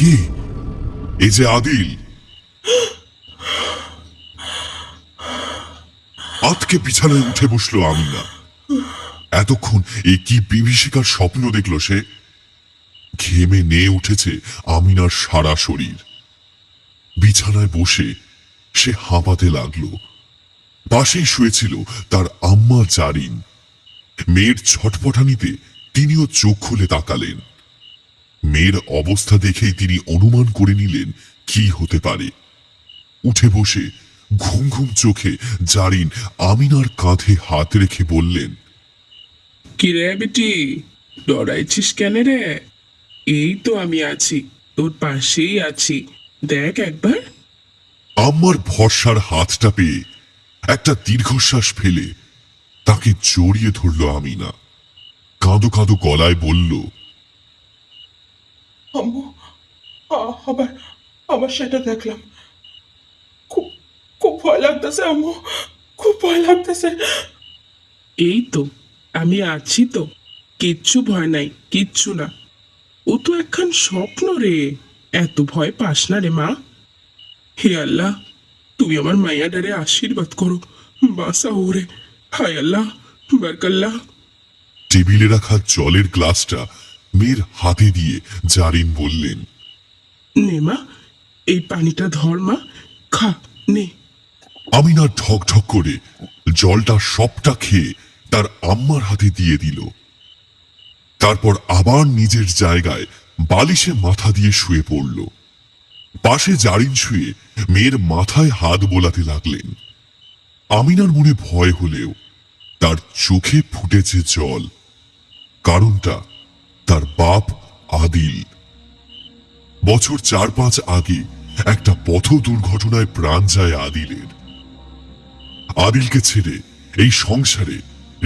কে? এই যে আদিল। আতকে বিছানায় উঠে বসলো আমিনা। এতক্ষণ এ কি বিভীষিকার স্বপ্ন দেখল সে? ঘেমে নেয়ে উঠেছে আমিনার সারা শরীর। বিছানায় বসে সে হাঁপাতে লাগলো। পাশেই শুয়েছিল তার আম্মা জারিন। মেয়ের ছটপটানিতে তিনিও চোখ খুলে তাকালেন। মেয়ের অবস্থা দেখেই তিনি অনুমান করে নিলেন কি হতে পারে। উঠে বসে ঘুম ঘুম চোখে জারিন আমিনার কাঁধে হাত রেখে বললেন, কি রে বেটি, ডরাইছিস কেন রে? এই তো আমি আছি, তোর পাশেই আছি, দেখ একবার। আম্মার ভরসার হাতটা পেয়ে একটা দীর্ঘশ্বাস ফেলে তাকে জড়িয়ে ধরল আমিনা। কাঁদো কাঁদো গলায় বলল, আম্মু, আবার আবার সেটা দেখলাম। খুব খুব ভয় লাগতেছে আম্মু, খুব ভয় লাগতেছে। এই তো আমি আছি তো, কিচ্ছু ভয় নাই, কিচ্ছু না। ও তো একখান স্বপ্ন রে, এত ভয় পাস না রে মা। হে আল্লাহ, তুমি আমার মাইয়াডারে আশীর্বাদ করো, বাসা ওরে। হায় আল্লাহ, বারকাল্লাহ। টেবিলে রাখা জলের গ্লাসটা মেয়ের হাতে দিয়ে জারিন বললেন, নে মা, এই পানিটা ধর মা, খা, নে। আমিনা ঢক ঢক করে জলটা সবটা খেয়ে তার আম্মার হাতে দিয়ে দিল। তারপর আবার নিজের জায়গায় বালিশে মাথা দিয়ে শুয়ে পড়ল। পাশে জারিন শুয়ে মেয়ের মাথায় হাত বোলাতে লাগলেন। আমিনার মনে ভয় হলেও তার চোখে ফুটেছে জল। কারণটা তার বাপ আদিল। বছর 4-5 আগে একটা পথ দুর্ঘটনায় প্রাণ যায় আদিলের। আদিলকে ছেড়ে এই সংসারে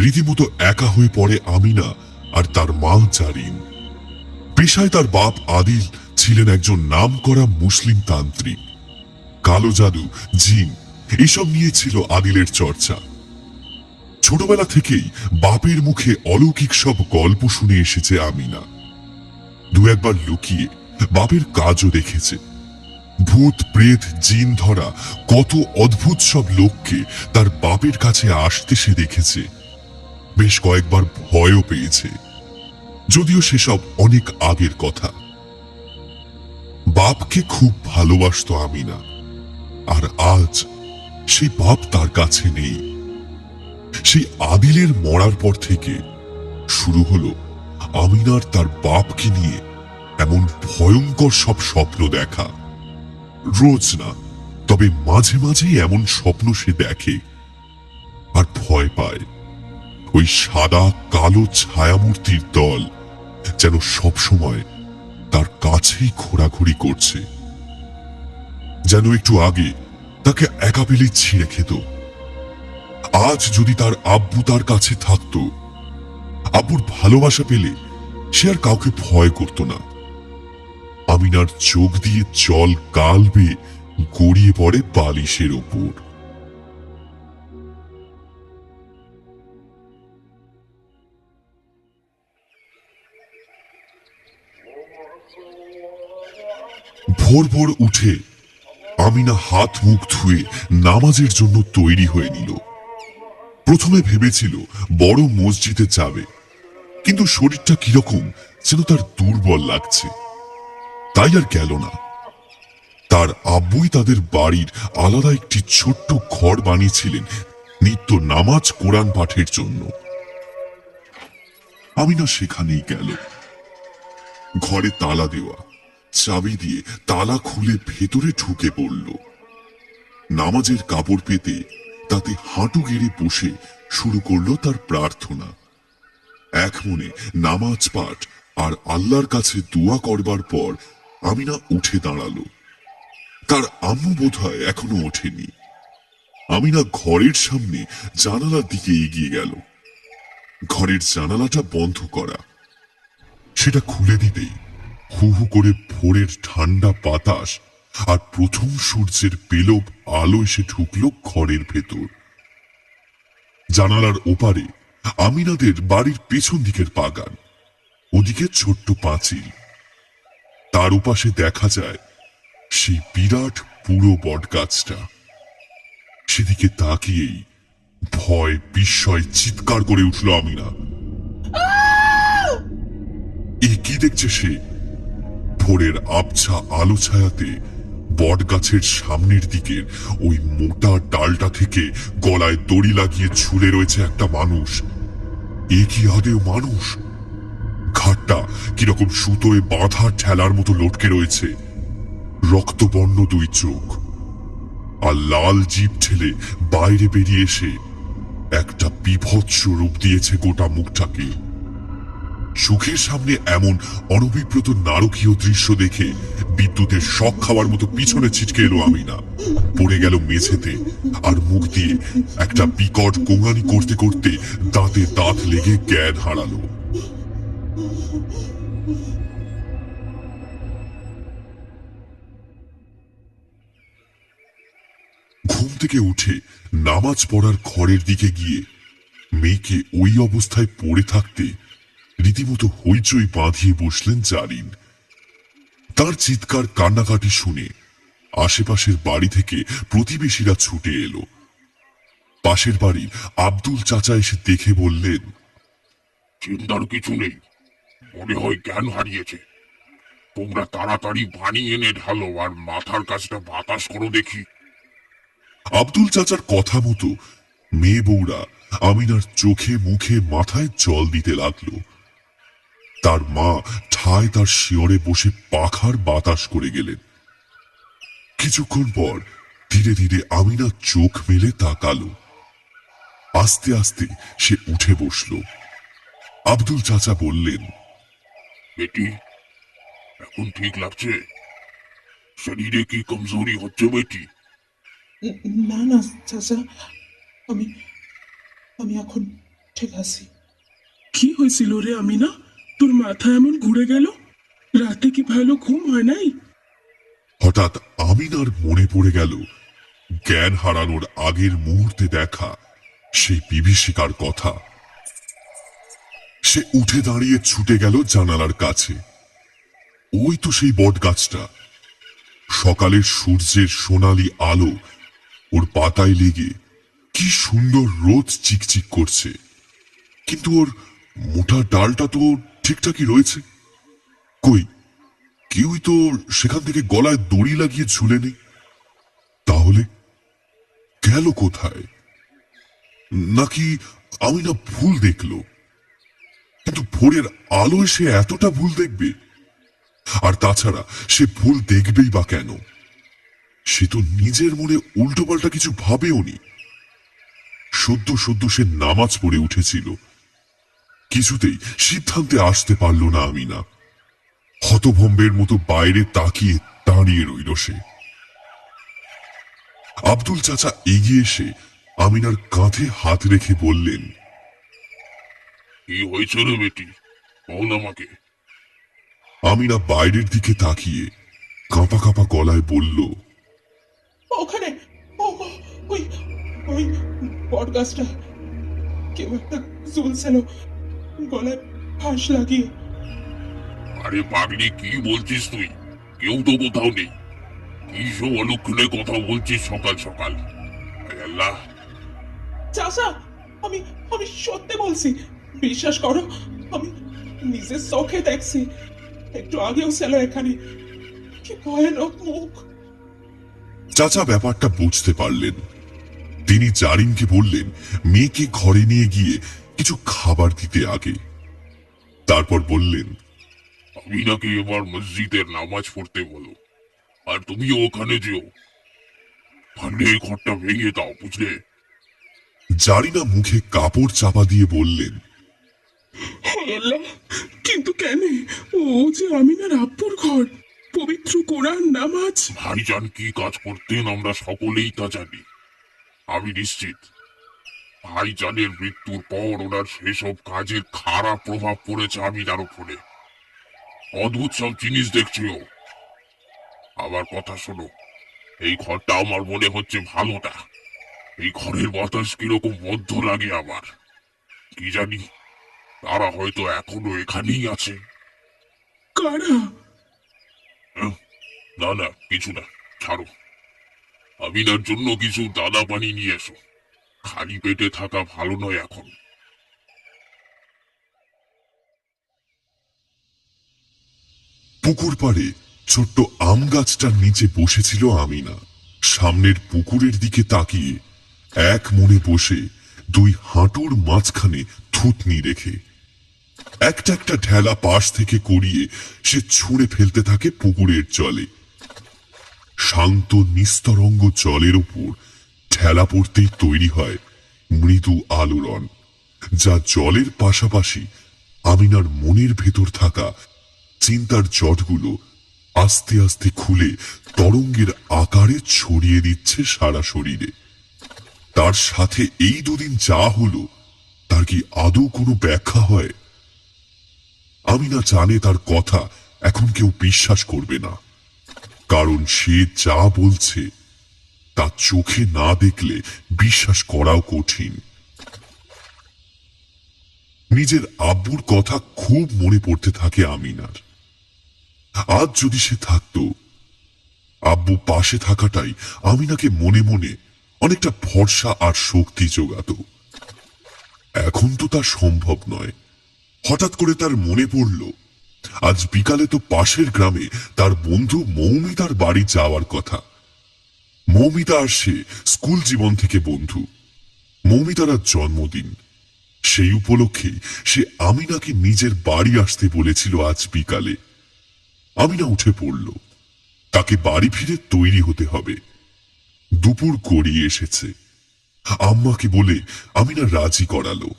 রীতিমতো একা হয়ে পড়ে আমিনা আর তার মা জারিন। পেশায় তার বাপ আদিল ছিলেন একজন নামকরা মুসলিম তান্ত্রিক। কালো জাদু, জিন এসব নিয়ে ছিল আদিলের চর্চা। ছোটবেলা থেকেই বাপের মুখে অলৌকিক সব গল্প শুনে এসেছে আমিনা। দু একবার লুকিয়ে বাপের কাজও দেখেছে। ভূত প্রেত জিন ধরা কত অদ্ভুত সব লোককে তার বাপের কাছে আসতে সে দেখেছে। বেশ কয়েকবার ভয়ও পেয়েছে, যদিও সেসব অনেক আগের কথা। বাপকে খুব ভালোবাসতো আমিনা, আর আজ সেই বাপ তার কাছে নেই। সেই আদিলের মরার পর থেকে শুরু হলো আমিনার তার বাপকে নিয়ে এমন ভয়ঙ্কর সব স্বপ্ন দেখা। রোজ না, তবে মাঝে মাঝেই এমন স্বপ্ন সে দেখে আর ভয় পায়। ওই সাদা কালো ছায়ামূর্তির দল যেন সবসময় তার কাছেই ঘোরাঘুরি করছে, যেন একটু আগে তাকে একা পেলে ছিঁড়ে খেত। আজ যদি তার আব্বু তার কাছে থাকতো, আব্বুর ভালোবাসা পেলে সে আর কাউকে ভয় করত না। আমিনার চোখ দিয়ে জল গাল বেয়ে গড়িয়ে পড়ে বালিশের ওপর। ভোর ভোর উঠে আমিনা হাত মুখ ধুয়ে নামাজের জন্য তৈরি হয়ে নিল। প্রথমে ভেবেছিল বড় মসজিদে যাবে, কিন্তু শরীরটা কিরকম যেন তার দুর্বল লাগছে, তাই আর গেল না। তার আব্বুই তাদের বাড়ির আলাদা একটি ছোট্ট ঘর বানিয়েছিলেন নিত্য নামাজ কোরআন পাঠের জন্য। আমিনা সেখানেই গেল। ঘরে তালা দেওয়া, চাবি দিয়ে তালা খুলে ভেতরে ঢুকে পড়ল। নামাজের কাপড় পেতে তাতে হাঁটু গেড়ে বসে শুরু করলো তার প্রার্থনা। এক মনে নামাজ পাঠ আর আল্লাহর কাছে দোয়া করবার পর আমিনা উঠে দাঁড়ালো। তার আম্মু বোধহয় এখনো ওঠেনি। আমিনা ঘরের সামনে জানালার দিকে এগিয়ে গেল। ঘরের জানালাটা বন্ধ করা। সেটা খুলে দিতেই হু হু করে ভোরের ঠান্ডা বাতাস আর প্রথম সূর্যের পেলব আলো এসে ঢুকলো ঘরের ভেতর। জানালার ওপারে আমিনাদের বাড়ির পেছন দিকের বাগান, ওদিকে ছোট্ট পাঁচিল। তার উপাসে দেখা যায় সেই বিরাট পুরো বটগাছটা। সেদিকে তাকিয়েই ভয় বিস্ময় চিৎকার করে উঠল আমিনা। এ কি দেখছে সে? ভোরের আবছা আলো ছায়াতে বটগাছের সামনের দিকের ওই মোটা ডালটা থেকে গলায় দড়ি লাগিয়ে ঝুলে রয়েছে একটা মানুষ। এ কি আদেও মানুষ? ঘাটটা কিরকম সুতোয় বাঁধা ঠেলার মতো লটকে রয়েছে, রক্তবর্ণ দুই চোখ, আর লাল জিভ ঠেলে বাইরে বেরিয়ে এসে একটা বীভৎস রূপ দিয়েছে গোটা মুখটাকে। চোখের সামনে এমন অনভিপ্রত নারকীয় দৃশ্য দেখে বিদ্যুতের শক খাওয়ার মতো পিছনে ছিটকে এলো আমিনা। পড়ে গেল মেঝেতে, আর মুখ দিয়ে একটা বিকট গোঙানি করতে করতে দাঁতে দাঁত লেগে জ্ঞান হারালো। ঘুম থেকে উঠে নামাজ পড়ার ঘরের দিকে গিয়ে মেয়েকে ওই অবস্থায় পড়ে থাকতে রীতিমতো হইচই বাঁধিয়ে বসলেন জারিন। তার চিৎকার কান্নাকাটি শুনে আশেপাশের বাড়ি থেকে প্রতিবেশীরা ছুটে এলো। পাশের বাড়ির আব্দুল চাচা এসে দেখে বললেন, চিন্তার কিছু নেই, মনে হয় জ্ঞান হারিয়েছে। তোমরা তাড়াতাড়ি পানি এনে ঢালো আর মাথার কাছটা বাতাস করো দেখি। আব্দুল চাচার কথা মতো মেয়ে বউরা আমিনার চোখে মুখে মাথায় জল দিতে লাগলো। তার মা ঠায় তার শিয়রে বসে পাখার বাতাস করে গেলেন। কিছুক্ষণ পর ধীরে ধীরে আমিনা চোখ মেলে তাকালো। আস্তে আস্তে সে উঠে বসল। আব্দুল চাচা বললেন, বেটি, এখন ঠিক লাগছে? শরীরে কি কমজোরি হচ্ছে বেটি? না না চাচা, আমি আমি এখন ঠিক আছি। কি হয়েছিল রে আমিনা? তোর মাথা এমন ঘুরে গেল? রাতে কি ভালো ঘুম হয় নাই? হঠাৎ আমিনার মনে পড়ে গেল জ্ঞান হারানোর আগের মুহূর্তে দেখা সেই বিভীষিকার কথা। সে উঠে দাঁড়িয়ে ছুটে গেল জানালার কাছে। ওই তো সেই বট গাছটা। সকালের সূর্যের সোনালি আলো ওর পাতায় লেগে কি সুন্দর রোদ চিকচিক করছে, কিন্তু ওর মোটা ডালটা তো ঠিকঠাকই রয়েছে। কই, কেউই তো সেখান থেকে গলায় দড়ি লাগিয়ে ঝুলে নেই। তাহলে গেল কোথায়? নাকি আমি না ভুল দেখলো? কিন্তু ভোরের আলোয় সে এতটা ভুল দেখবে? আর তাছাড়া সে ভুল দেখবেই বা কেন? সে তো নিজের মনে উল্টোপাল্টা কিছু ভাবেও নি। সদ্য সদ্য সে নামাজ পড়ে উঠেছিল। কিছুতেই সিদ্ধান্তে আসতে পারল না আমিনা। হতভম্বের মতো বাইরে তাকিয়ে দাঁড়িয়ে রইল সে। আব্দুল চাচা এগিয়ে এসে আমিনার কাঁধে হাত রেখে বললেন, কি হয়েছে রে বেটি, বল আমাকে। আমিনা বাইরের দিকে তাকিয়ে কাঁপা কাঁপা গলায় বলল, ওখানে ও- ওই ওই বট গাছটা কেউ একটা ঝুলছিল গলায় ফাঁস লাগিয়ে। আরে পাগলি, কি বলছিস তুই? কেউ তো কোথাও নেই। কি সব অলক্ষণে কথা বলছিস সকাল সকাল? হায় আল্লাহ! চাচা, আমি আমি সত্যি বলছি, বিশ্বাস করো, আমি নিজের চোখে দেখছি। একটু আগেও ছিল এখানে। কি ভয়ানক মুখ! চাচা ব্যাপারটা বুঝতে পারলেন। তিনি জারিনকে বললেন মেয়েকে ঘরে নিয়ে গিয়ে কিছু খাবার দিতে আগে। তারপর বললেন, আমি নাকি এবার মসজিদের নামাজ পড়তে বলো, আর তুমিও ওখানে যেও। পারলে এই ঘরটা ভেঙে দাও, বুঝলে? জারিনা মুখে কাপড় চাপা দিয়ে বললেন, আল্লাহ, কিন্তু কেন? ও যে আমিনার আব্বুর ঘর, পবিত্র কোরআন, নামাজ। ভাইজান কি কাজ করতেন আমরা সকলেই তা জানি। আমি নিশ্চিত ভাইজানের মৃত্যুর পর ওনার সেসব কাজের খারাপ প্রভাব পড়েছে আমিনার উপরে। অদ্ভুত সব জিনিস দেখছি ও। আমার কথা শোনো, এই ঘরটা আমার মনে হচ্ছে ভালো না। এই ঘরের বাতাস কিরকম বদ্ধ লাগে আমার। কি জানি, তারা হয়তো এখনো এখানেই আছে। কারা? না না, কিছু না, ছাড়ো। আমিনার জন্য কিছু দানা পানি নিয়ে এসো। খালি পেটে থাকা ভালো নয় এখন। পুকুর পাড়ে ছোট্ট আম গাছটার নিচে বসেছিল আমিনা। সামনের পুকুরের দিকে তাকিয়ে এক মনে বসে দুই হাঁটুর মাঝখানে থুতনি রেখে একটা একটা ঢেলা পাশ থেকে করিয়ে সে ছুঁড়ে ফেলতে থাকে পুকুরের জলে। শান্ত নিস্তরঙ্গ জলের উপর ঠেলা পড়তেই তৈরি হয় মৃদু আলোড়ন, যা জলের পাশাপাশি আমিনার মনের ভেতর থাকা চিন্তার জটগুলো আস্তে আস্তে খুলে তরঙ্গের আকারে ছড়িয়ে দিচ্ছে সারা শরীরে। তার সাথে এই দুদিন যা হলো তার কি আদৌ কোনো ব্যাখ্যা হয়? আমিনা জানে তার কথা এখন কেউ বিশ্বাস করবে না, কারণ সে যা বলছে তা চোখে না দেখলে বিশ্বাস করাও কঠিন। নিজের আব্বুর কথা খুব মনে পড়তে থাকে আমিনার। আজ যদি সে থাকতো, আব্বু পাশে থাকাটাই আমিনাকে মনে মনে অনেকটা ভরসা আর শক্তি যোগাত। এখন তো তা সম্ভব নয়। হঠাৎ করে তার মনে পড়ল আজ বিকালে তো পাশের গ্রামে তার বন্ধু মৌমিতার বাড়ি যাওয়ার কথা। মৌমিতা আর সে স্কুল জীবন থেকে বন্ধু। মৌমিতার আজ জন্মদিন। সেই উপলক্ষে সে আমিনাকে নিজের বাড়ি আসতে বলেছিল আজ বিকালে। আমিনা উঠে পড়ল। তাকে বাড়ি ফিরে তৈরি হতে হবে। দুপুর গড়িয়ে এসেছে। আম্মাকে বলে আমিনা রাজি করালো।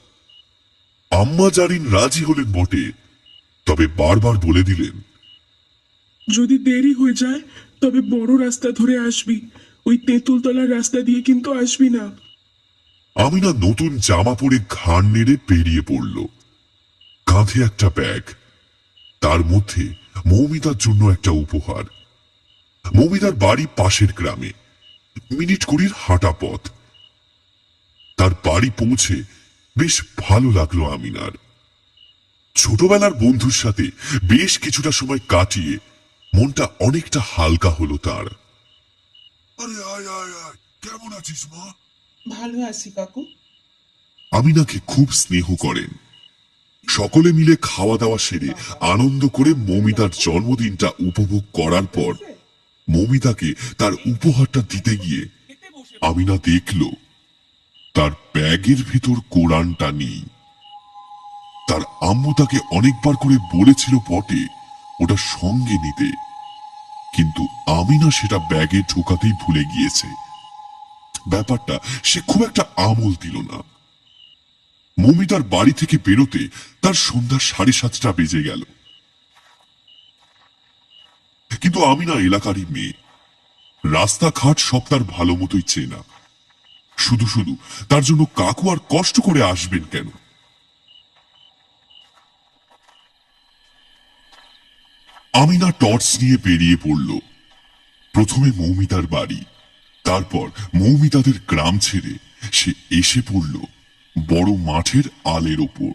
আম্মা জারিন রাজি হলেন বটে, তবে বারবার বলে দিলেন, যদি দেরি হয়ে যায় তবে বড় রাস্তা ধরে আসবি, ওই তেঁতুলতলার রাস্তা দিয়ে কিন্তু আসবি না। আমিনা নতুন জামা পরে ঘাড় নেড়ে বেরিয়ে পড়ল। কাঁধে একটা ব্যাগ, তার মধ্যে মৌমিতার জন্য একটা উপহার। মৌমিতার বাড়ি পাশের গ্রামে, মিনিট 20 হাঁটা পথ। তার বাড়ি পৌঁছে বেশ ভালো লাগলো আমিনার। ছোটবেলার বন্ধুর সাথে বেশ কিছুটা সময় কাটিয়ে মনটা অনেকটা হালকা হলো তার। আরে আয় আয় আয়, কেমন আছিস মা? ভালো আছি কাকু। আমিনাকে খুব স্নেহ করেন। সকলে মিলে খাওয়া দাওয়া সেরে আনন্দ করে মৌমিতার জন্মদিনটা উপভোগ করার পর মৌমিতাকে তার উপহারটা দিতে গিয়ে আমিনা দেখল তার ব্যাগের ভেতর কোরআনটা নেই। তার আম্মু তাকে অনেকবার করে বলেছিল বটে ওটা সঙ্গে নিতে, কিন্তু আমিনা সেটা ব্যাগে ঢোকাতেই ভুলে গিয়েছে। ব্যাপারটা সে খুব একটা আমল দিল না। মৌমিতার বাড়ি থেকে বেরোতে তার সন্ধ্যা 7:30 বেজে গেল। কিন্তু আমিনা এলাকারই মেয়ে, রাস্তাঘাট সব তার ভালো মতোই চেনা। শুধু শুধু তার জন্য কাকু আর কষ্ট করে আসবেন কেন? আমিনা টর্চ নিয়ে বেরিয়ে পড়ল। প্রথমে মৌমিতার বাড়ি, তারপর মৌমিতাদের গ্রাম ছেড়ে সে এসে পড়ল বড় মাঠের আলের ওপর।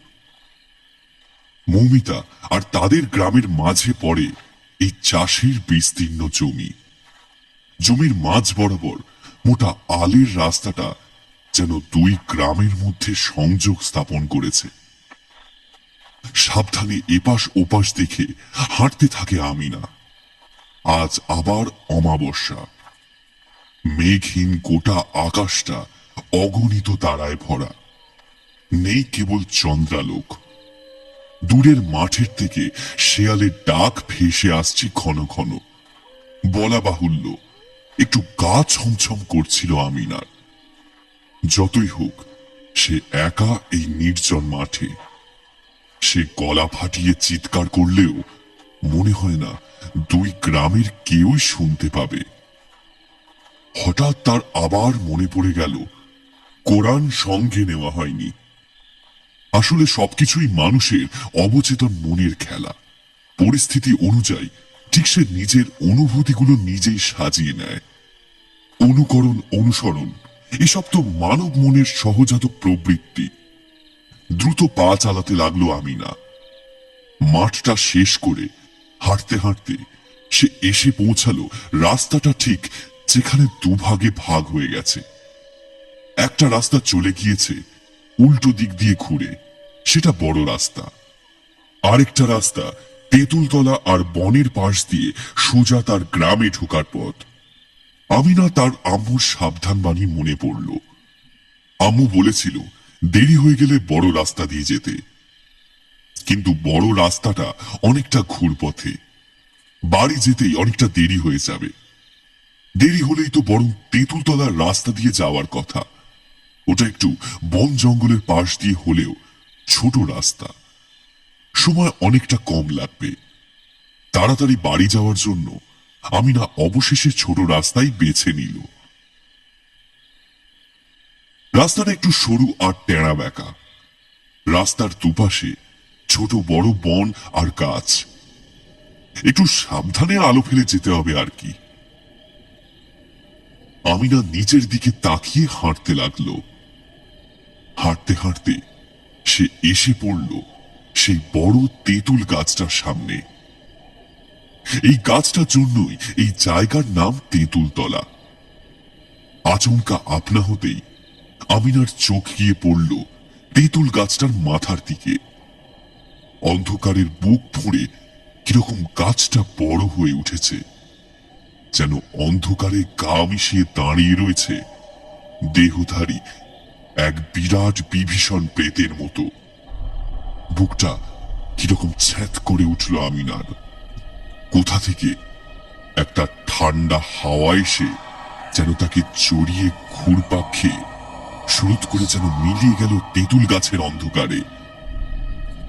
মৌমিতা আর তাদের গ্রামের মাঝে পড়ে এই চাষের বিস্তীর্ণ জমি। জমির মাঝ বরাবর মোটা আলের রাস্তাটা যেন দুই গ্রামের মধ্যে সংযোগ স্থাপন করেছে। সাবধানে এপাশ ওপাশ দেখে হাঁটতে থাকে আমিনা। আজ আবার অমাবস্যা। মেঘহীন গোটা আকাশটা অগণিত তারায় ভরা। নেই কেবল চন্দ্রালোক। দূরের মাঠের থেকে শেয়ালের ডাক ভেসে আসছে ঘন ঘন। বলা বাহুল্য একটু গা ছমছম করছিল আমিনার। যতই হোক সে একা এই নির্জন মাঠে। সে গলা ফাটিয়ে চিৎকার করলেও মনে হয় না দুই গ্রামের কেউই শুনতে পাবে। হঠাৎ তার আবার মনে পড়ে গেল কোরআন সঙ্গে নেওয়া হয়নি। আসলে সবকিছুই মানুষের অবচেতন মনের খেলা। পরিস্থিতি অনুযায়ী ঠিক সে নিজের অনুভূতিগুলো নিজেই সাজিয়ে নেয়। অনুকরণ, অনুসরণ এসব তো মানব মনের সহজাত প্রবৃত্তি। দ্রুত পা চালাতে লাগলো আমিনা। মাঠটা শেষ করে হাঁটতে হাঁটতে সে এসে পৌঁছালো রাস্তাটা ঠিক যেখানে দুভাগে ভাগ হয়ে গেছে। একটা রাস্তা চলে গিয়েছে উল্টো দিক দিয়ে ঘুরে, সেটা বড় রাস্তা। আরেকটা রাস্তা তেঁতুলতলা আর বনের পাশ দিয়ে সোজা তার গ্রামে ঢোকার পথ। আমিনা তার আম্মুর সাবধান বাণী মনে পড়ল। আম্মু বলেছিল দেরি হয়ে গেলে বড় রাস্তা দিয়ে যেতে, কিন্তু বড় রাস্তাটা অনেকটা ঘুরপথে, বাড়ি যেতেই অনেকটা দেরি হয়ে যাবে। দেরি হলেই তো বরং তেঁতুলতলার রাস্তা দিয়ে যাওয়ার কথা। ওটা একটু বন জঙ্গলের পাশ দিয়ে হলেও ছোট রাস্তা, সময় অনেকটা কম লাগবে। তাড়াতাড়ি বাড়ি যাওয়ার জন্য আমিনা অবশেষে ছোট রাস্তাই বেছে নিল। রাস্তাটা একটু সরু আর টেঁড়া বেঁকা। রাস্তার দুপাশে ছোট বড় বন আর গাছ। একটু সাবধানে আলো ফেলে যেতে হবে আর কি। আমিনা নিজের দিকে তাকিয়ে হাঁটতে লাগলো। হাঁটতে হাঁটতে সে এসে পড়ল সেই বড় তেঁতুল গাছটার সামনে। এই গাছটার জন্যই এই জায়গার নাম তেঁতুলতলা। আচমকা আপনা হতেই আমিনার চোখ গিয়ে পড়ল তেঁতুল গাছটার মাথার দিকে। অন্ধকারের বুক ফুঁড়ে কিরকম গাছটা বড় হয়ে উঠেছে, যেন অন্ধকারে গা মিশিয়ে দাঁড়িয়ে রয়েছে দেহধারী এক বিরাট বিভীষণ প্রেতের মতো। বুকটা কিরকম ছ্যাঁত করে উঠল আমিনার। কোথা থেকে একটা ঠান্ডা হাওয়া এসে যেন তাকে জড়িয়ে ঘুরপাক খেয়ে শুরুত করে যেন মিলিয়ে গেল তেঁতুল গাছের অন্ধকারে।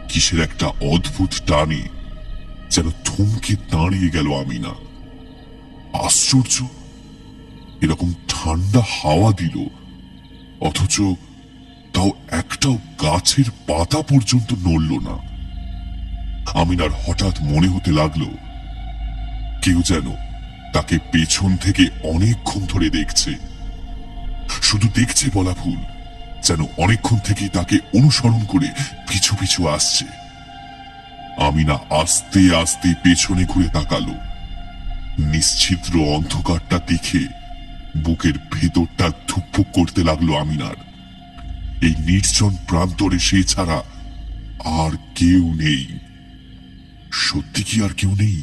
কিসের একটা অদ্ভুত টানে যেন থমকে দাঁড়িয়ে গেল আমিনা। আশ্চর্য, এরকম ঠান্ডা হাওয়া দিল, অথচ তাও একটাও গাছের পাতা পর্যন্ত নড়ল না। আমিনার হঠাৎ মনে হতে লাগলো কেউ যেন তাকে পেছন থেকে অনেকক্ষণ ধরে দেখছে। শুধু দেখছে বলা ভুল, যেন অনেকক্ষণ থেকে তাকে অনুসরণ করে পিছু পিছু আসছে। আমিনা আস্তে আস্তে পেছনে ঘুরে তাকালো। নিশ্ছিদ্র অন্ধকারটা দেখে বুকের ভেতরটা ধুকপুক করতে লাগলো আমিনার। এই নির্জন প্রান্তরে সে ছাড়া আর কেউ নেই। সত্যি কি আর কেউ নেই?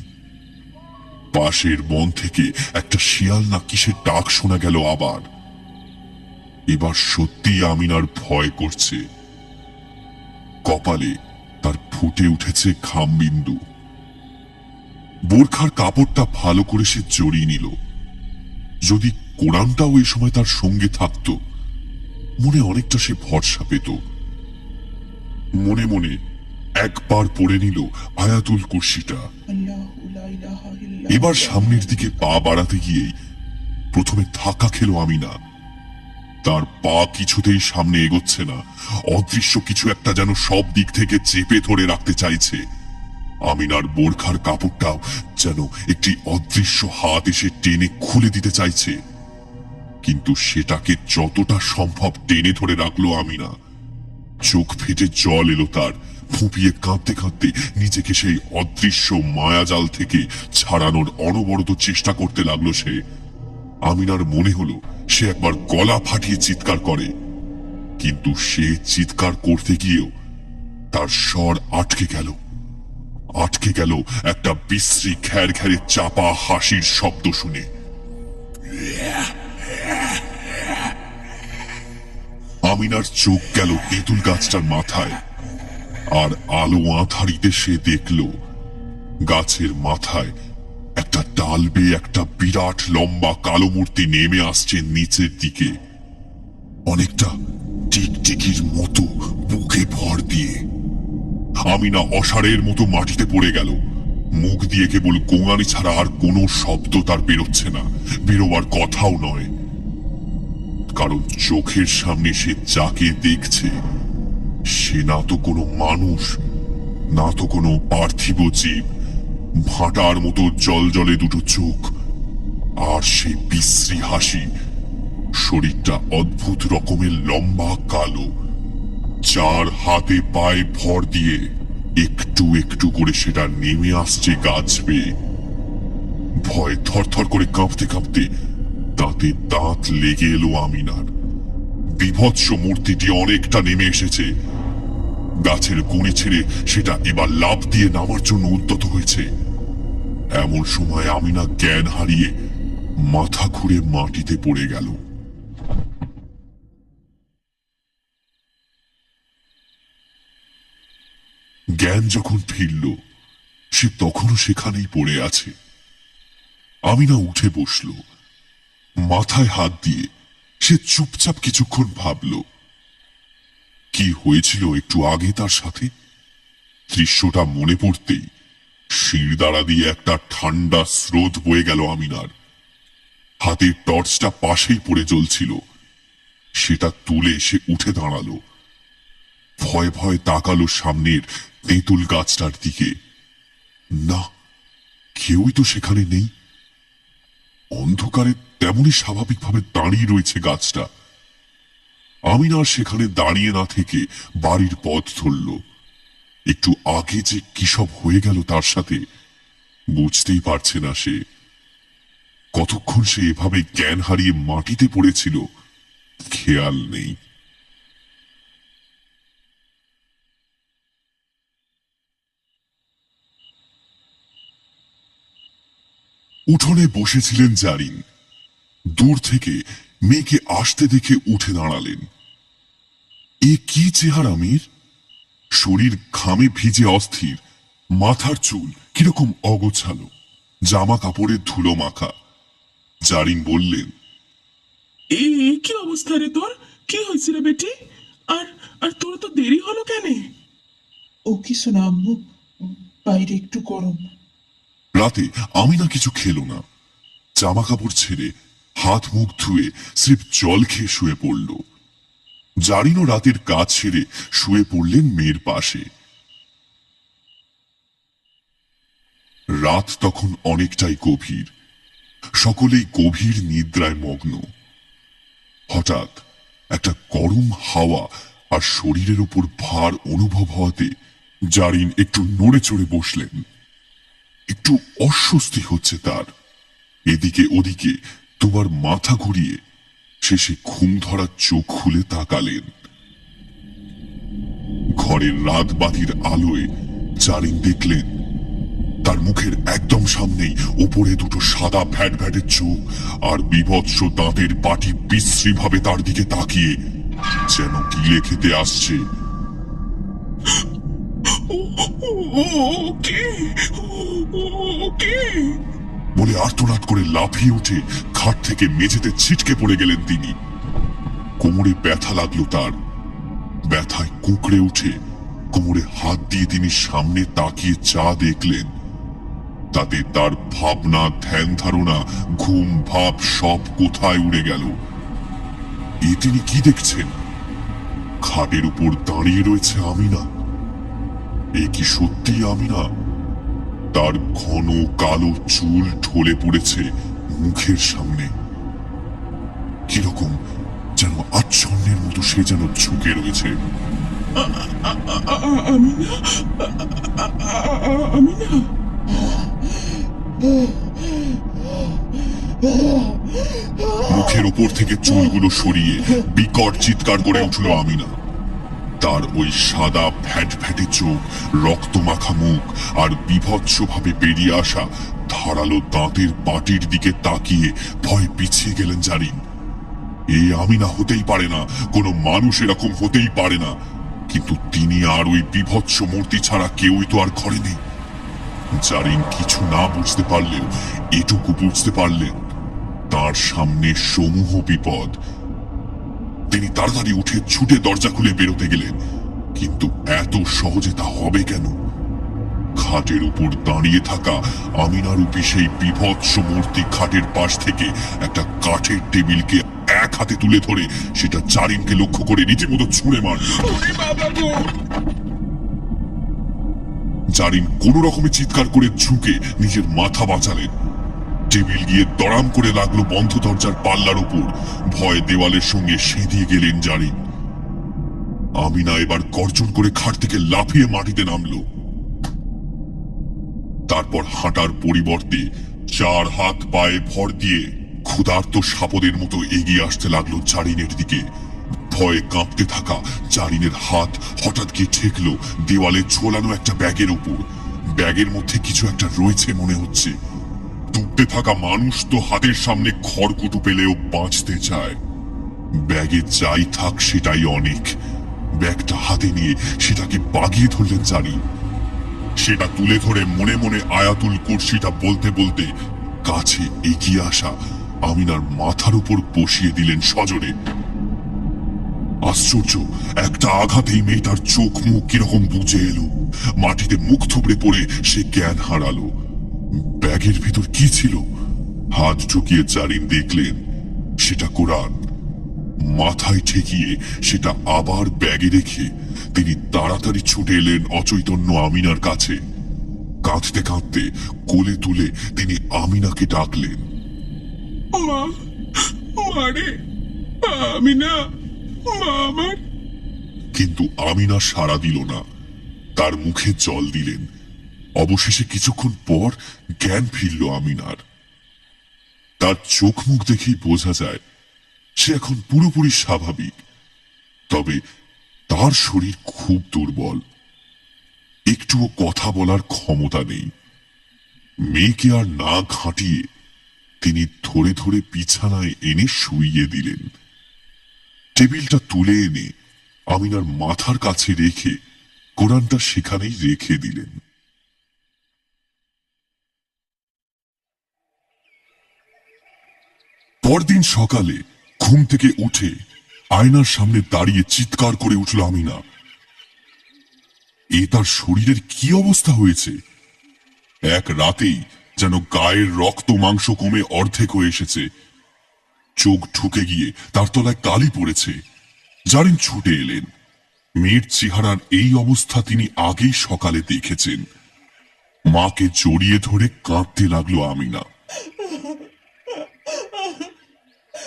পাশের বন থেকে একটা শিয়াল না কিসের ডাক শোনা গেল আবার। এবার সত্যি আমিনার ভয় করছে। কপালে তার ফুটে উঠেছে ঘামবিন্দু। বোরখার কাপড়টা ভালো করে সে জড়িয়ে নিল। যদি কোরআনটাও এই সময় তার সঙ্গে থাকতো, মনে অনেকটা সে ভরসা পেত। মনে মনে একবার পড়ে নিল আয়াতুল কুরসিটা। এবার সামনের দিকে পা বাড়াতে গিয়েই প্রথমে ধাক্কা খেলো আমিনা। তার পা কিছুতেই সামনে এগোচ্ছে না। অদৃশ্য কিছু একটা যেন সব দিক থেকে চেপে ধরে রাখতে চাইছে। আমিনার বোরখার কাপড়টাও যেন একটি অদৃশ্য হাত এসে টেনে খুলে দিতে চাইছে, কিন্তু সেটাকে যতটা সম্ভব টেনে ধরে রাখলো আমিনা। চোখ ফেটে জল এলো তার। ফুঁপিয়ে কাঁদতে কাঁদতে নিজেকে সেই অদৃশ্য মায়াজাল থেকে ছাড়ানোর অনবরত চেষ্টা করতে লাগলো সে। আমিনার মনে হলো সে একবার গলা ফাটিয়ে চিৎকার করে, কিন্তু সে চিৎকার করতে গিয়েও তার স্বর আটকে গেল একটা বিশ্রী ঘ্যার ঘ্যারে চাপা হাসির শব্দ শুনে। আমিনার চোখ গেল তেঁতুল গাছটার মাথায়, আর আলো আঁধারিতে সে দেখল গাছের মাথায় একটা ডাল বেয়ে একটা বিরাট লম্বা কালো মূর্তি নেমে আসছে নিচের দিকে, অনেকটা টিকটিকির মতো বুকে ভর দিয়ে। আমিনা অসাড়ের মতো মাটিতে পড়ে গেল। মুখ দিয়ে কেবল গোঙানি ছাড়া আর কোনো শব্দ তার বেরোচ্ছে না, বেরোবার কথাও নয়। কারণ চোখের সামনে সে যাকে দেখছে সে না তো কোনো মানুষ, না তো কোনো পার্থিব জীব। ভাটার মতো জলজলে দুটো চোখ, আর সেই বিশ্রী হাসি। শরীরটা অদ্ভুত রকমের লম্বা কালো। চার হাতে পায়ে ভর দিয়ে একটু একটু করে সেটা নেমে আসছে গাছ বেয়ে। ভয় থরথর করে কাঁপতে কাঁপতে দাঁতে দাঁত লেগে এলো আমিনার। বিভৎস মূর্তিটি অনেকটা নেমে এসেছে। গাছের গুঁড়ি ছেড়ে সেটা এবার লাফ দিয়ে নামার জন্য উদ্যত হয়েছে। এমন সময় আমিনা জ্ঞান হারিয়ে মাথা ঘুরে মাটিতে পড়ে গেল। জ্ঞান যখন ফিরল, সে তখনও সেখানেই পড়ে আছে। আমিনা উঠে বসল, মাথায় হাত দিয়ে সে চুপচাপ কিছুক্ষণ ভাবল কি হয়েছিল একটু আগে তার সাথে। দৃশ্যটা মনে পড়তেই শিরদাঁড়া দিয়ে একটা ঠান্ডা স্রোত বয়ে গেল আমিনার। হাতের টর্চটা পাশেই পড়ে জ্বলছিল, সেটা তুলে সে উঠে দাঁড়ালো। ভয়ে ভয়ে তাকালো সামনের তেঁতুল গাছটার দিকে। না, কেউই তো সেখানে নেই। অন্ধকারে তেমনই স্বাভাবিকভাবে দাঁড়িয়ে রয়েছে গাছটা। আমিনা আর সেখানে দাঁড়িয়ে না থেকে বাড়ির পথ ধরল। একটু আগে যে কি সব হয়ে গেল তার সাথে বুঝতেই পারছে না সে। কতক্ষণ সে এভাবে জ্ঞান হারিয়ে মাটিতে পড়েছিল খেয়াল নেই। উঠোনে বসেছিলেন জারিন। দূর থেকে মেয়েকে আসতে দেখে উঠে দাঁড়ালেন। এ কি চেহারা মেয়ের! শরীর ঘামে ভিজে অস্থির, মাথার চুল কিরকম অগোছালো, জামা কাপড়ের ধুলো মাখা। জারিন বললেন, এই কি অবস্থা রে তোর? কি হয়েছিল বেটি? আর আর তোর তো দেরি হলো কেন? ও কিছু না আম্মু, বাইরে একটু গরম। রাতে আমিনা কিছু খেলো না। জামা কাপড় ছেড়ে হাত মুখ ধুয়ে স্রেফ জল খেয়ে শুয়ে পড়ল। জারিনও রাতের কাজ ছেড়ে শুয়ে পড়লেন মেয়ের পাশে। রাত তখন অনেকটাই গভীর, সকলেই গভীর নিদ্রায় মগ্ন। হঠাৎ একটা গরম হাওয়া আর শরীরের উপর ভার অনুভব হওয়াতে জারিন একটু নড়ে চড়ে বসলেন। একটু অস্বস্তি হচ্ছে তার। এদিকে ওদিকে তোমার মাথা ঘুরিয়ে শেষে ঘুম ধরা চোখ খুলে তাকালেন। ঘরের রাতবাতির আলোয় জারিন দেখলেন তার মুখের একদম সামনেই উপরে দুটো সাদা ভ্যাট ভ্যাটের চোখ আর বিভৎস দাঁতের পাটি বিশ্রী ভাবে তার দিকে তাকিয়ে যেন গিলে খেতে আসছে। বলে আর্তনাদ করে লাফিয়ে উঠে খাট থেকে মেঝেতে ছিটকে পড়ে গেলেন তিনি। কোমরে ব্যথা লাগলো তার। ব্যথায় কুঁকড়ে উঠে কোমরে হাত দিয়ে তিনি সামনে তাকিয়ে যা দেখলেন তাতে তার ভাবনা, ধ্যান ধারণা, ঘুম ভাব সব কোথায় উড়ে গেল। এ তিনি কি দেখছেন? খাটের উপর দাঁড়িয়ে রয়েছে আমিনা। এ কি সত্যি আমিনা? তার ঘন কালো চুল ঢলে পড়েছে মুখের সামনে। কিরকম যেন আচ্ছন্নের মতো সে যেন ঝুঁকে রয়েছে। আমিনা, মুখের উপর থেকে চুলগুলো সরিয়ে বিকট চিৎকার করে উঠল আমিনা। তার ওই সাদা ফ্যাট ফ্যাটে চোখ, রক্ত মাখা মুখ আর বিভৎস ভাবে বেরিয়ে আসা ধারালো দাঁতের পাটির দিকে তাকিয়ে ভয় পিছিয়ে গেলেন জারিন। এ আমিনা হতেই পারে না, কোনো মানুষ এরকম হতেই পারে না। কিন্তু তিনি আর ওই বিভৎস মূর্তি ছাড়া কেউই তো আর ঘরে নেই। জারিন কিছু না বুঝতে পারলেও এটুকু বুঝতে পারলেন তার সামনে সমূহ বিপদ। তিনি তাড়াতাড়ি উঠে ছুটে দরজা খুলে বেরোতে গেলেন, কিন্তু এত সহজে তা হবে কেন? খাটের উপর দাঁড়িয়ে থাকা আমিনারূপী সেই বিভৎস মূর্তি খাটের পাশ থেকে একটা কাঠের টেবিলকে এক হাতে তুলে ধরে সেটা জারিনকে লক্ষ্য করে রীতিমতো ছুঁড়ে মারল। জারিন কোন রকমে চিৎকার করে ঝুঁকে নিজের মাথা বাঁচালেন। টেবিল গিয়ে দড়াম করে লাগলো বন্ধ দরজার পাল্লার উপর। ভয়ে দেওয়ালের সঙ্গে সেঁধিয়ে গেলেন জারিন। আমিনা এবার গর্জন করে খাট থেকে লাফিয়ে মাটিতে নামলো। তারপর হাঁটার পরিবর্তে চার হাত পায়ে ভর দিয়ে ক্ষুধার্ত সাপদের মতো এগিয়ে আসতে লাগলো জারিনের দিকে। ভয়ে কাঁপতে থাকা জারিনের হাত হঠাৎ গিয়ে ঠেকল দেওয়ালে ঝোলানো একটা ব্যাগের উপর। ব্যাগের মধ্যে কিছু একটা রয়েছে মনে হচ্ছে। ডুবতে থাকা মানুষ তো হাতের সামনে খড়কুটো পেলেও বাঁচতে চায়। ব্যাগে যাই থাক সেটাই অনেক। ব্যাগটা হাতে নিয়ে সেটাকে বাগিয়ে ধরলেন জারিন। সেটা তুলে ধরে মনে মনে আয়াতুল কুরসিটা বলতে বলতে কাছে এগিয়ে আসা আমিনার মাথার উপর বসিয়ে দিলেন সজোরে। আশ্চর্য, একটা আঘাতেই মেয়েটার চোখ মুখ কিরকম বুজে এলো। মাটিতে মুখ থুবড়ে পড়ে সে জ্ঞান হারালো। ব্যাগের ভিতর কি ছিল? হাত ঢুকিয়ে জারিন দেখলেন সেটা কোরআন। মাথায় ঠেকিয়ে সেটা আবার ব্যাগে রেখে তিনি তাড়াতাড়ি ছুটে এলেন অচৈতন্য আমিনার কাছে। কাঁদতে কাঁদতে কোলে তুলে তিনি আমিনাকে ডাকলেন। মা, মারে, আমি না, মা আমার। কিন্তু আমিনা সাড়া দিল না। তার মুখে জল দিলেন। অবশেষে কিছুক্ষণ পর জ্ঞান ফিরল আমিনার। তার চোখ মুখ দেখেই বোঝা যায় সে এখন পুরোপুরি স্বাভাবিক। তবে তার শরীর খুব দুর্বল, একটুও কথা বলার ক্ষমতা নেই। মেয়েকে আর না ঘাঁটিয়ে তিনি ধরে ধরে বিছানায় এনে শুইয়ে দিলেন। টেবিলটা তুলে এনে আমিনার মাথার কাছে রেখে কোরআনটা সেখানেই রেখে দিলেন। পরদিন সকালে ঘুম থেকে উঠে আয়নার সামনে দাঁড়িয়ে চিৎকার করে উঠল আমিনা। এ তার শরীরের কি অবস্থা হয়েছে! এক রাতেই যেন গায়ের রক্ত মাংস কমে অর্ধেক হয়ে এসেছে। চোখ ঢুকে গিয়ে তার তলায় কালি পড়েছে। জারিন ছুটে এলেন। মেয়ের চেহারার এই অবস্থা তিনি আগেই সকালে দেখেছেন। মাকে জড়িয়ে ধরে কাঁদতে লাগলো আমিনা।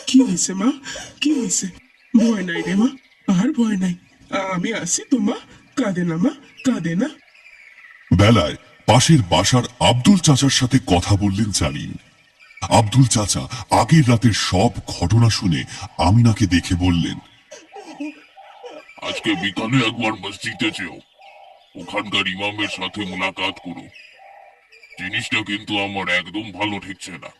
কি হয়েছে মা, কি হয়েছে? ভয় নাই রে মা, আর ভয় নাই। আমি আসি তো মা, কাঁদে না মা, কাঁদে না। বেলায় পাশের বাসার আব্দুল চাচার সাথে কথা বললেন জারিন। আব্দুল চাচা আগের রাতের সব ঘটনা শুনে আমিনাকে দেখে বললেন, আজকে বিকালে একবার মসজিদে যেও, ওখানকার ইমামের সাথে মোলাকাত করো। জিনিসটা কিন্তু আমার একদম ভালো ঠেকছে না।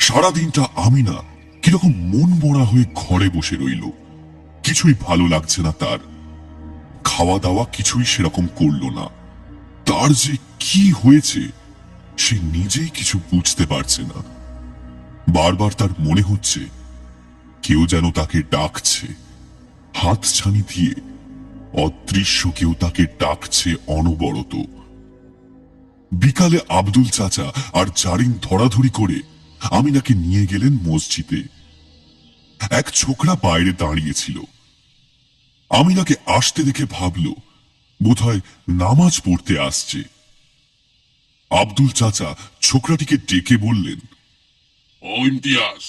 সারাদিনটা আমিনা কিরকম মন মরা হয়ে ঘরে বসে রইল। কিছুই ভালো লাগছে না তার। খাওয়া দাওয়া কিছুই সেরকম করলো না। তার যে কি হয়েছে সে নিজেই কিছু বুঝতে পারছে না। বারবার তার মনে হচ্ছে কেউ যেন তাকে ডাকছে, হাত ছানি দিয়ে অদৃশ্য কেউ তাকে ডাকছে অনবরত। বিকালে আব্দুল চাচা আর জারিন ধরাধরি করে আমিনাকে নিয়ে গেলেন মসজিদে। এক ছোকরা বাইরে দাঁড়িয়েছিল। আমিনাকে আসতে দেখে ভাবল বোধহয় নামাজ পড়তে আসছে। আব্দুল চাচা ছোকরাটিকে ডেকে বললেন, ও ইমতিয়াজ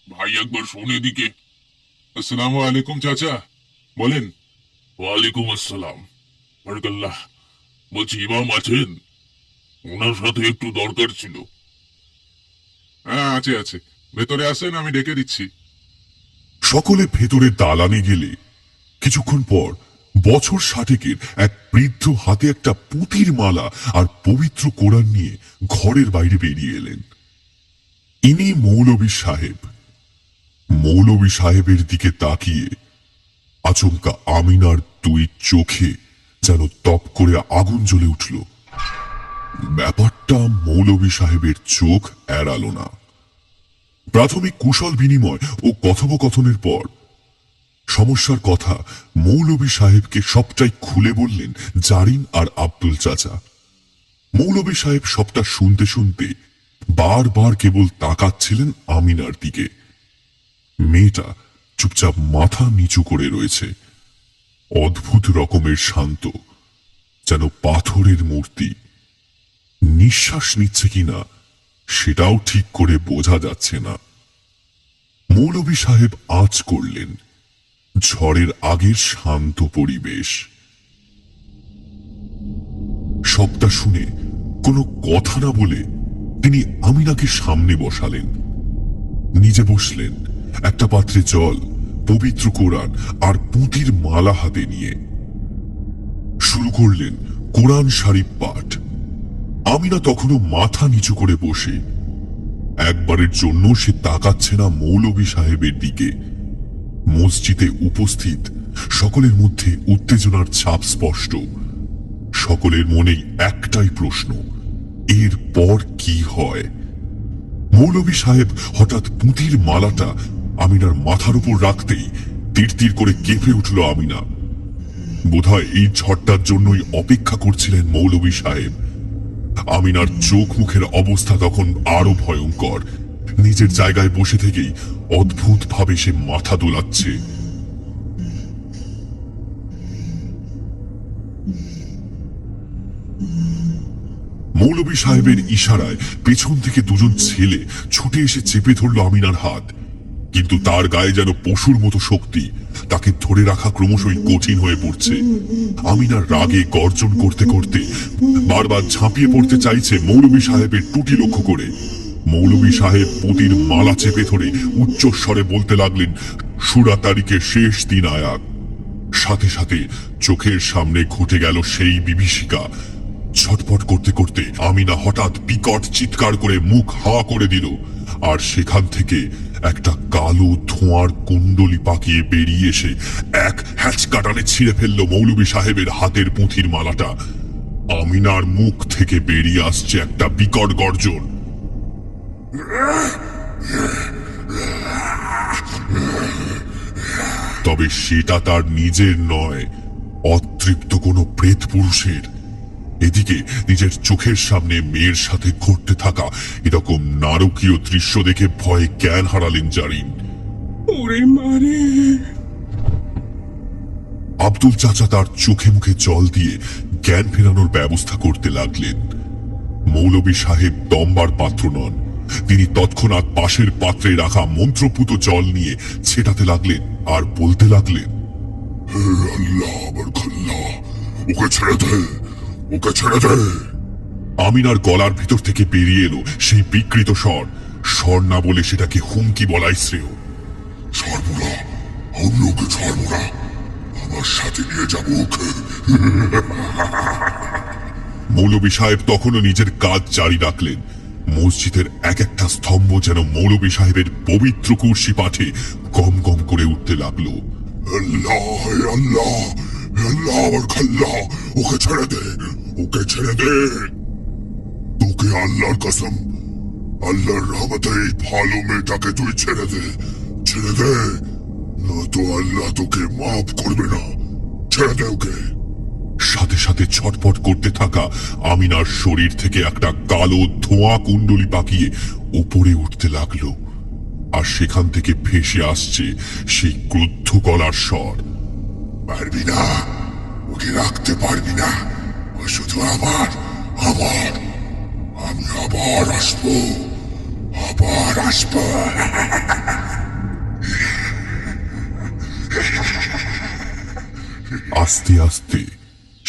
ভাই, একবার শোনে দিকে। আসসালামু আলাইকুম চাচা, বলেন। ওয়ালাইকুম আসসালাম। বারাকাল্লাহ। বলছি ইমাম আছেন? ওনার সাথে একটু দরকার ছিল। হ্যাঁ, আছে আছে, ভেতরে আসেন, আমি ডেকে দিচ্ছি। সকলে ভেতরে দালানে গেলে কিছুক্ষণ পর বছর 60-এর এক বৃদ্ধ হাতে একটা পুঁতির মালা আর পবিত্র কোরআন নিয়ে ঘরের বাইরে বেরিয়ে এলেন। ইনি মৌলভী সাহেব। মৌলভী সাহেবের দিকে তাকিয়ে আচমকা আমিনার দুই চোখে যেন তপ করে আগুন জ্বলে উঠল। ব্যাপারটা মৌলভী সাহেবের চোখ এড়ালো না। প্রাথমিক কুশল বিনিময় ও কথোপকথনের পর সমস্যার কথা মৌলভী সাহেবকে সবটাই খুলে বললেন জারিন আর আব্দুল চাচা। মৌলভী সাহেব সবটা শুনতে শুনতে বারবার কেবল তাকাচ্ছিলেন আমিনার দিকে। মেয়েটা চুপচাপ মাথা নিচু করে রয়েছে, অদ্ভুত রকমের শান্ত, যেন পাথরের মূর্তি। নিঃশ্বাস নিচ্ছে কিনা সেটাও ঠিক করে বোঝা যাচ্ছে না। মৌলভী সাহেব আঁচ করলেন ঝড়ের আগের শান্ত পরিবেশ। সবটা শুনে কোনো কথা না বলে তিনি আমিনাকে সামনে বসালেন, নিজে বসলেন একটা পাত্রে জল, পবিত্র কোরআন আর পুঁতির মালা হাতে নিয়ে। শুরু করলেন কোরআন শরীফ পাঠ। আমিনা তখনও মাথা নিচু করে বসে। একবারের জন্য সে তাকাচ্ছে না মৌলভী সাহেবের দিকে। মসজিদে উপস্থিত সকলের মধ্যে উত্তেজনার ছাপ স্পষ্ট। সকলের মনেই একটাই প্রশ্ন, এর পর কি হয়? মৌলভী সাহেব হঠাৎ পুঁতির মালাটা আমিনার মাথার উপর রাখতেই তীর করে কেঁপে উঠল আমিনা। বোধহয় এই ঝড়টার জন্যই অপেক্ষা করছিলেন মৌলভী সাহেব। আমিনার চোখ মুখের অবস্থা তখন আরো ভয়ঙ্কর। নিজের জায়গায় বসে থেকেই অদ্ভুত ভাবে সে মাথা দোলাচ্ছে। মৌলভী সাহেবের ইশারায় পেছন থেকে দুজন ছেলে ছুটে এসে চেপে ধরল আমিনার হাত, কিন্তু তার গায়ে যেন পশুর মতো শক্তি। তাকে ধরে রাখা ক্রমশই কঠিন হয়ে পড়ছে। আমিনার রাগে গর্জন করতে করতে বারবার ঝাঁপিয়ে পড়তে চাইছে মৌলভী সাহেবের টুটি লক্ষ্য করে। মৌলভী সাহেব পুঁতির মালা চেপে ধরে উচ্চস্বরে বলতে লাগলেন সূরা তারিখের শেষ 3 আয়াত। সাথে সাথে চোখের সামনে ঘটে গেল সেই বিভীষিকা। ছটপট করতে করতে আমিনা হঠাৎ বিকট চিৎকার করে মুখ হা করে দিল, আর সেখান থেকে একটা কালো ধোঁয়ার কুণ্ডলি পাকিয়ে বেরিয়ে এসে এক হ্যাচকাটানে ছিঁড়ে ফেলল মৌলভী সাহেবের হাতের পুঁথির মালাটা। আমিনার মুখ থেকে বেরিয়ে আসছে একটা বিকট গর্জন। তবে সেটা তার নিজের নয়, অতৃপ্ত কোনো প্রেত পুরুষের। এদিকে নিজের চোখের সামনে মেয়ের সাথে ঘটতে থাকা এরকম নারকীয় দৃশ্য দেখে ভয়ে জ্ঞান হারালেন জারিন। ওরে মারে! আব্দুল চাচা তার চোখে মুখে জল দিয়ে জ্ঞান ফেরানোর ব্যবস্থা করতে লাগলেন। মৌলভী সাহেব দমবার পাত্র নন। তিনি তৎক্ষণাৎ পাশের পাত্রে রাখা মন্ত্রপুত জল নিয়ে ছেটাতে লাগলেন আর বলতে লাগলেন, হে আল্লাহ আমার খাল্লা, ওকে ছেড়ে দে, ওকে ছেড়ে দে। আমিনার গলার ভিতর থেকে বেরিয়ে এলো সেই বিকৃত স্বর। স্বর না বলে সেটাকে হুমকি বলাই শ্রেয়। ছাড়বো না, আমি ওকে ছাড়বো না, আমার সাথে নিয়ে যাবো ওকে। মৌলভী সাহেব তখনও নিজের কাজ জারি রাখলেন। মসজিদের এক একটা স্তম্ভ যেন মৌলভী সাহেবের পবিত্র কুরসি পাঠে গম গম করে উঠতে লাগলো। আল্লাহ, হে আল্লাহ, হে আল্লাহ আমার খাল্লা, ওকে ছেড়ে দে, ওকে ছেড়ে দে। তোকে আল্লাহর কসম, আল্লাহর রহমতে এই ভালো মেয়েটাকে তুই ছেড়ে দে, ছেড়ে দে, না তো আল্লাহ তোকে মাফ করবে না। ছেড়ে দে ওকে। সাথে সাথে ছটপট করতে থাকা আমিনার শরীর থেকে একটা কালো ধোঁয়া কুণ্ডলি পাকিয়ে উপরে উঠতে লাগলো, আর সেখান থেকে ভেসে আসছে সেই ক্রুদ্ধ গলার স্বর। পারবি না, ওকে রাখতে পারবি না, ও শুধু আমার, আমার, আমি আবার আসবো, আবার আসবো। আস্তে আস্তে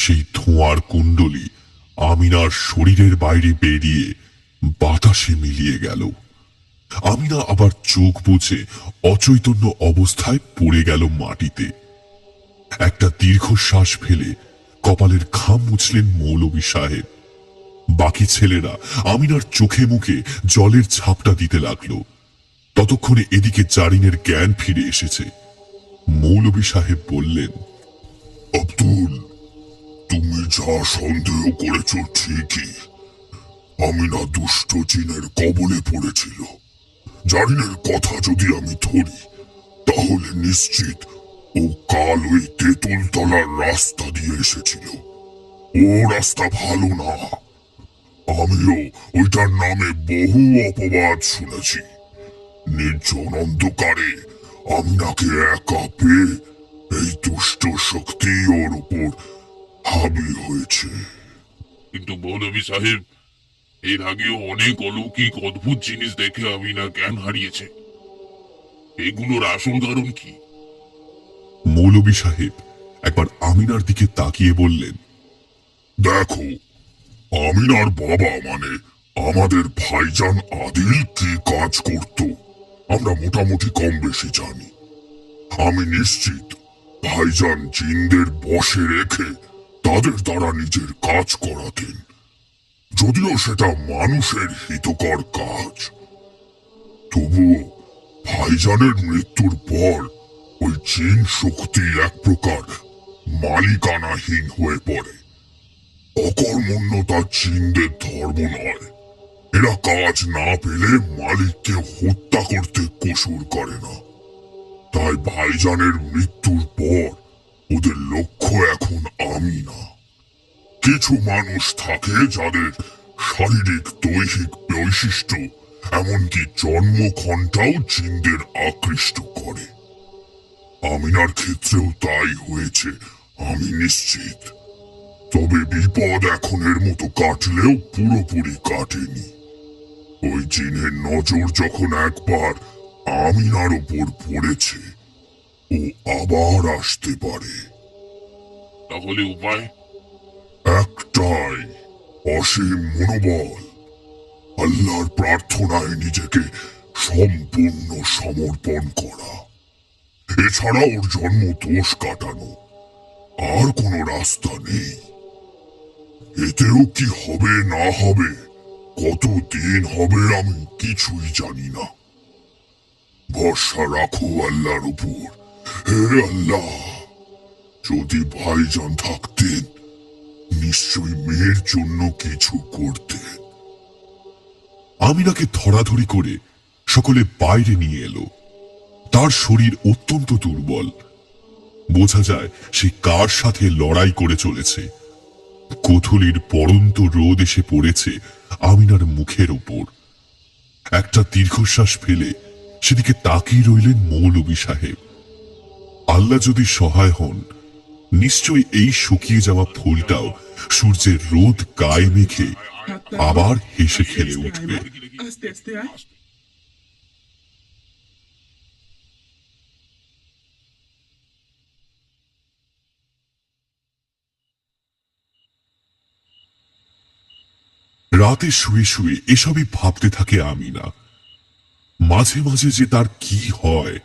সেই ধোঁয়ার কুণ্ডলি আমিনার শরীরের বাইরে বেরিয়ে বাতাসে মিলিয়ে গেল। আমিনা আবার চোখ বুজে অচৈতন্য অবস্থায় পড়ে গেল মাটিতে। একটা দীর্ঘশ্বাস ফেলে কপালের ঘাম মুছলেন মৌলভী সাহেব। বাকি ছেলেরা আমিনার চোখে মুখে জলের ঝাপটা দিতে লাগলো। ততক্ষণে এদিকে জারিনের জ্ঞান ফিরে এসেছে। মৌলভী সাহেব বললেন, আব্দুল, তুমি যা সন্দেহ করেছ ঠিকই। আমিনা দুষ্ট জিনের কবলে পড়েছিল। জারিনের কথা যদি আমি ধরি, তাহলে নিশ্চিত ও কাল ওই তেঁতুল তলার রাস্তা দিয়ে এসেছিল। ও রাস্তা ভালো না। আমিও ওইটার নামে বহু অপবাদ শুনেছি। নির্জন অন্ধকারে আমিনাকে একা পেয়ে এই দুষ্ট শক্তি ওর উপর হাবি হয়েছে। কিন্তু মৌলভী সাহেব, এর আগেও অনেক অলৌকিক অদ্ভুত জিনিস দেখে আমিনা জ্ঞান হারিয়েছে। এগুলোর আসল কারণ কি? মৌলভী সাহেব একবার আমিনার দিকে তাকিয়ে বললেন, দেখো, আমিনার বাবা মানে আমাদের ভাইজান আদিল কি কাজ করত আমরা মোটামুটি কম বেশি জানি। আমি নিশ্চিত ভাইজান জিনদের বশে রেখে তাদের দ্বারা নিজের কাজ করাতেন, যদিও সেটা মানুষের হিতকর কাজ। তবুও ভাইজানের মৃত্যুর পর ওই জিন শক্তি এক প্রকার মালিকানাহীন হয়ে পড়ে। অকর্মণ্যতা জিনদের ধর্ম নয়, এরা কাজ না পেলে মালিককে হত্যা করতে কসুর করে না। তাই ভাইজানের মৃত্যুর পর ওদের লক্ষ্য এখন আমি না। কিছু মানুষ থাকে যাদের শারীরিক দৈহিক বৈশিষ্ট্য এমনকি জন্মক্ষণটাও জিনদের আকৃষ্ট করে। আমিনার ক্ষেত্রেও তাই হয়েছে আমি নিশ্চিত। তবে বিপদ এখনের মতো কাটলেও পুরোপুরি কাটেনি। ওই জিনের নজর যখন একবার আমিনার উপর পড়েছে, ও আবার আসতে পারে। তাহলে উপায়? একটাই, অসীম মনোবল, আল্লাহর প্রার্থনায় নিজেকে সম্পূর্ণ সমর্পণ করা। এছাড়া ওর জন্ম দোষ কাটানো, আর কোনো রাস্তা নেই। এতেও কি হবে না হবে, কত দিন হবে আমি কিছুই জানি না। ভরসা রাখো আল্লাহর উপর। হে আল্লাহ, যদি ভাইজান থাকতেন নিশ্চয়ই মেয়ের জন্য কিছু করতেন। আমিনাকে ধরাধরি করে সকলে বাইরে নিয়ে এলো। তার শরীর অত্যন্ত দুর্বল, বোঝা যায় সে কার সাথে লড়াই করে চলেছে। কোথলির পড়ন্ত রোদ এসে পড়েছে আমিনার মুখের ওপর। একটা দীর্ঘশ্বাস ফেলে সেদিকে তাকিয়ে রইলেন মৌলভী সাহেব। আল্লাহ যদি সহায় হন, নিশ্চয়ই এই শুকিয়ে যাওয়া ফুলটাও সূর্যের রোদ গায়ে মেখে আবার হেসে খেলে উঠবে। আস্তে আস্তে আয়। রাতে শুয়ে শুয়ে এসবই ভাবতে থাকে আমিনা। মাঝে মাঝে যে তার কি হয়।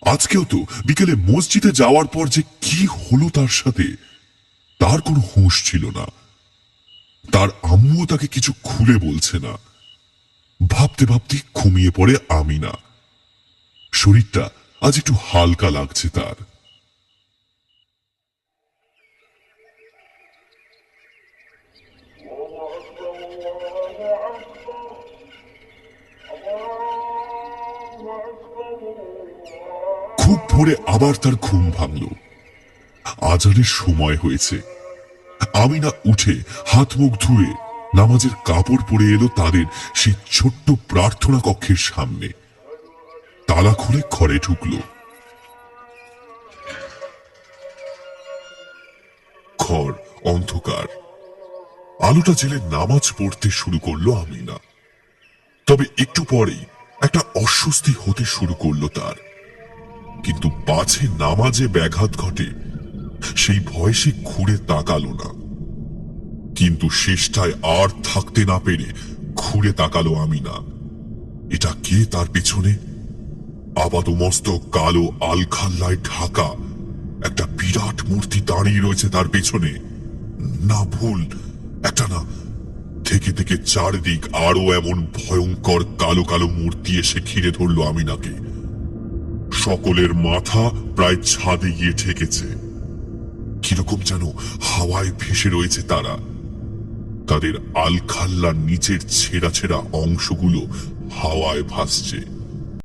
আজকেও তো বিকেলে মসজিদে যাওয়ার পর যে কি হলো তার সাথে, তার কোনো হুঁশ ছিল না। তার আম্মুও তাকে কিছু খুলে বলছে না। ভাবতে ভাবতে ঘুমিয়ে পড়ে আমিনা। শরীরটা আজ একটু হালকা লাগছে তার। খুব ভোরে আবার তার ঘুম ভাঙল। আজানের সময় হয়েছে। আমিনা উঠে হাত মুখ ধুয়ে নামাজের কাপড় পরে এলো তাদের সেই ছোট্ট প্রার্থনা কক্ষের সামনে। তালা খুলে ঘরে ঢুকল। ঘর অন্ধকার। আলোটা জেলে নামাজ পড়তে শুরু করলো আমিনা। তবে একটু পরেই একটা অস্বস্তি হতে শুরু করলো তার। কিন্তু পাছে নামাজে ব্যাঘাত ঘটে সেই ভয়ে সে ঘুরে তাকালো না। কিন্তু শেষটায় আর থাকতে না পেরে ঘুরে তাকালো আমিনা। এটা কে তার পেছনে? আপাতমস্তক কালো আলখাল্লায় ঢাকা একটা বিরাট মূর্তি দাঁড়িয়ে রয়েছে তার পেছনে। না ভুল, একটা না, থেকে থেকে চারদিক আরো এমন ভয়ঙ্কর কালো কালো মূর্তি এসে ঘিরে ধরলো আমিনাকে। সকলের মাথা প্রায় ছাদে গিয়ে ঠেকেছে। কিরকম যেন হাওয়ায় ভেসে রয়েছে তারা। তাদের আলখাল্লার নিচের ছেঁড়া ছেঁড়া অংশগুলো হাওয়ায় ভাসছে।